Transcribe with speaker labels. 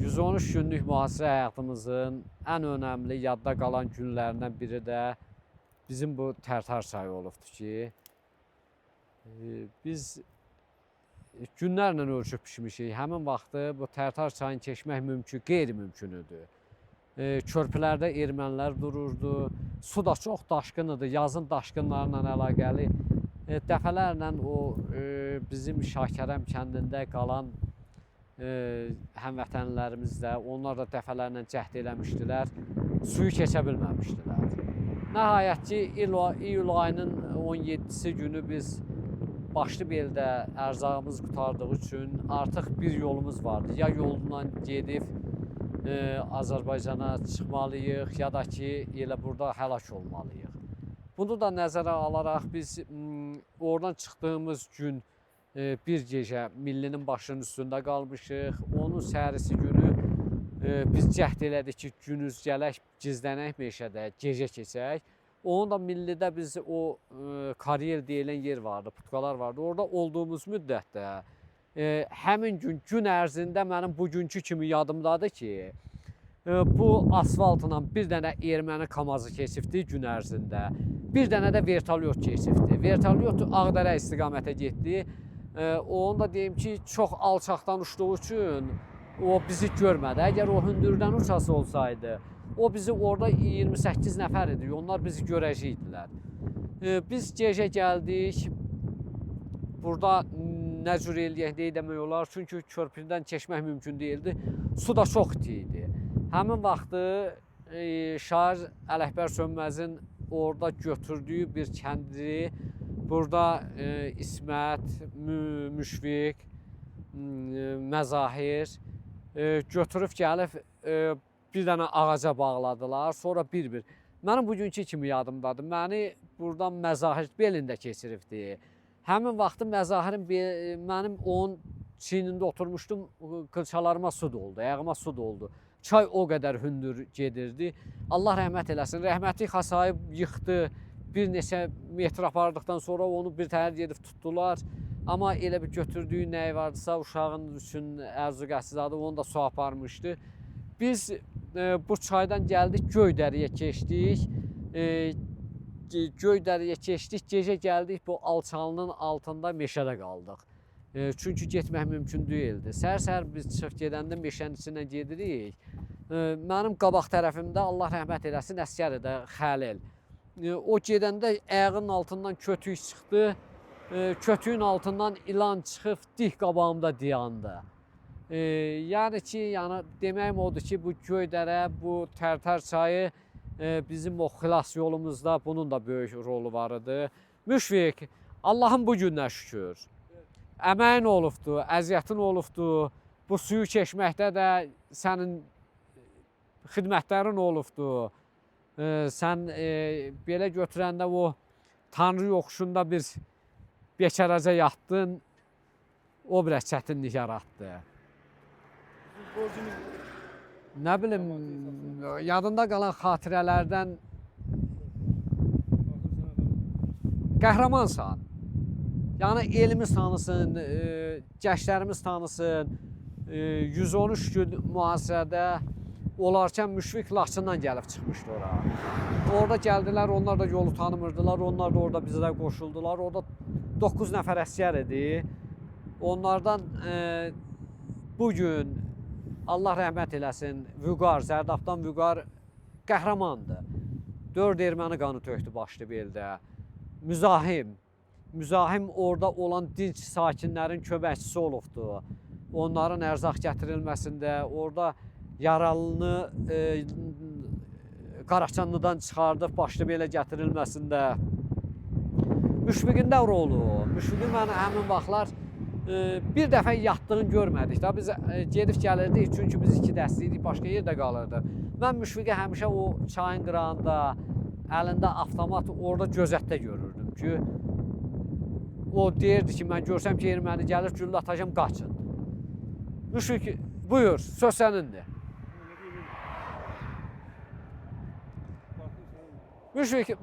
Speaker 1: 113 günlük mühasirə həyatımızın ən önəmli yadda qalan günlərindən biri də bizim bu Tərtər çayı olubdur ki, biz günlərlə ölçüb pişmişik. Həmin vaxtı bu Tərtər çayını keçmək mümkün, qeyri-mümkün idi. Körpülərdə ermənilər dururdu, su da çox daşqın idi, yazın daşqınlarla əlaqəli. Dəfələrlə o bizim Şakərəm kəndində qalan həmvətənlərimiz də, onlar da dəfələrlə cəhd eləmişdilər, suyu keçə bilməmişdilər. Nəhayət ki, iyul ayının 17-si günü biz Başlı Beldə ərzağımız qutardığı üçün artıq bir yolumuz vardı. Ya yolundan gedib Azərbaycana çıxmalıyıq, ya da ki, elə burada həlak olmalıyıq. Bunu da nəzərə alaraq biz oradan çıxdığımız gün bir gecə millinin başının üstündə qalmışıq. Onun səhərisi günü biz cəhd elədik ki, günüz gələk, gizlənək meşədə, gecə keçək. Onun da millidə biz o karyer deyilən yer vardı, putkalar vardı. Orada olduğumuz müddətdə həmin gün ərzində mənim bugünkü kimi yadımdadır ki, bu asfaltla bir dənə erməni kamazı keçibdi gün ərzində. Bir dənə də vertolyot keçibdi. Vertolyot Ağdərə istiqamətə getdi. Onu da deyim ki, çox alçaqdan uçduğu üçün o bizi görmədi. Əgər o hündürdən uçası olsaydı, o bizi orada 28 nəfər idi. Onlar bizi görəcəkdilər. Biz gecə gəldik. Burada nə cür eləyək demək olar. Çünki körpüdən keçmək mümkün deyildi. Su da çox iti idi. Həmin vaxtı şair Ələkbər Sönməzin orada götürdüyü bir kəndiri burada İsmət, Müşfiq, Məzahir götürüb gəlib bir dənə ağaca bağladılar. Sonra bir-bir. Mənim bugünkü kimi yadımdadır. Məni buradan Məzahir belində keçiribdi. Həmin vaxtı Məzahirin mənim onun çiynində oturmuşdum. Qılçalarıma su doldu, ayağıma su doldu. Çay o qədər hündür gedirdi. Allah rəhmət eləsin. Rəhmətli Xasayıb yıxdı. Bir neçə metr apardıqdan sonra onu bir təhər gedib tutdular. Amma elə bir götürdüyü nəyi vardısa uşağın üçün ərzuqəsiz adı onu da su aparmışdı. Biz bu çaydan gəldik, Göydəriyə keçdik. Göydəriyə keçdik, gecə gəldik, bu alçalının altında meşədə qaldıq. Çünki getmək mümkün deyildi. Səhər-səhər biz çıxıb gedəndə meşənin içindən gedirik. Mənim qabaq tərəfimdə Allah rəhmət eləsin əsgəridə Xəlil. O gedəndə ayağının altından kötük çıxdı. Kötüyün altından ilan çıxıb dik qabağımda dayandı. Yəni ki, deməyim odur ki, bu Göydərə, bu Tərtər çayı bizim o xilas yolumuzda bunun da böyük rolu var idi. Müşfiq, Allahın bu gününə şükür. Əməyin olubdu, əziyyətin olubdu. Bu suyu keçməkdə də sənin xidmətlərin olubdu. Sən belə götürəndə o Tanrı yoxuşunda bir bekərəcə yatdın, o biraz çətinlik yaratdı. Nə bilim, yadında qalan xatirələrdən qəhrəmansan. Yəni elimiz tanısın, gənclərimiz tanısın. 113 gün mühasirədə olarkən Müşfiq Laçından gəlib çıxmışdı ora. Orada gəldilər, onlar da yolu tanımırdılar, onlar da orada bizə qoşuldular. Orada 9 nəfər əsgər idi. Onlardan bugün Allah rəhmət eləsin, Vüqar, Zərdabdan Vüqar qəhrəmandır. 4 erməni qanı tökdü Başlı Beldə. Müzahim orada olan dinc sakinlərin köməkçisi olubdu. Onların ərzaq gətirilməsində, orada yaralını Qaraçanlıdan çıxardıb Başlı Belə gətirilməsində. Müşfiqin də rolu. Müşfiqin mən həmin vaxtlar bir dəfə yatdığını görmədik. Biz gedib gəlirdik, çünki biz 2 dəstəydik, başqa yerdə qalırdı. Mən Müşfiqi həmişə o çayın qırağında, əlində avtomat orada gözətdə görürdüm ki, o deyirdi ki, mən görsəm ki, erməni gəlir, güllə atacam, qaçın. Müşfiq, buyur, söz sənindir. Müşfiq,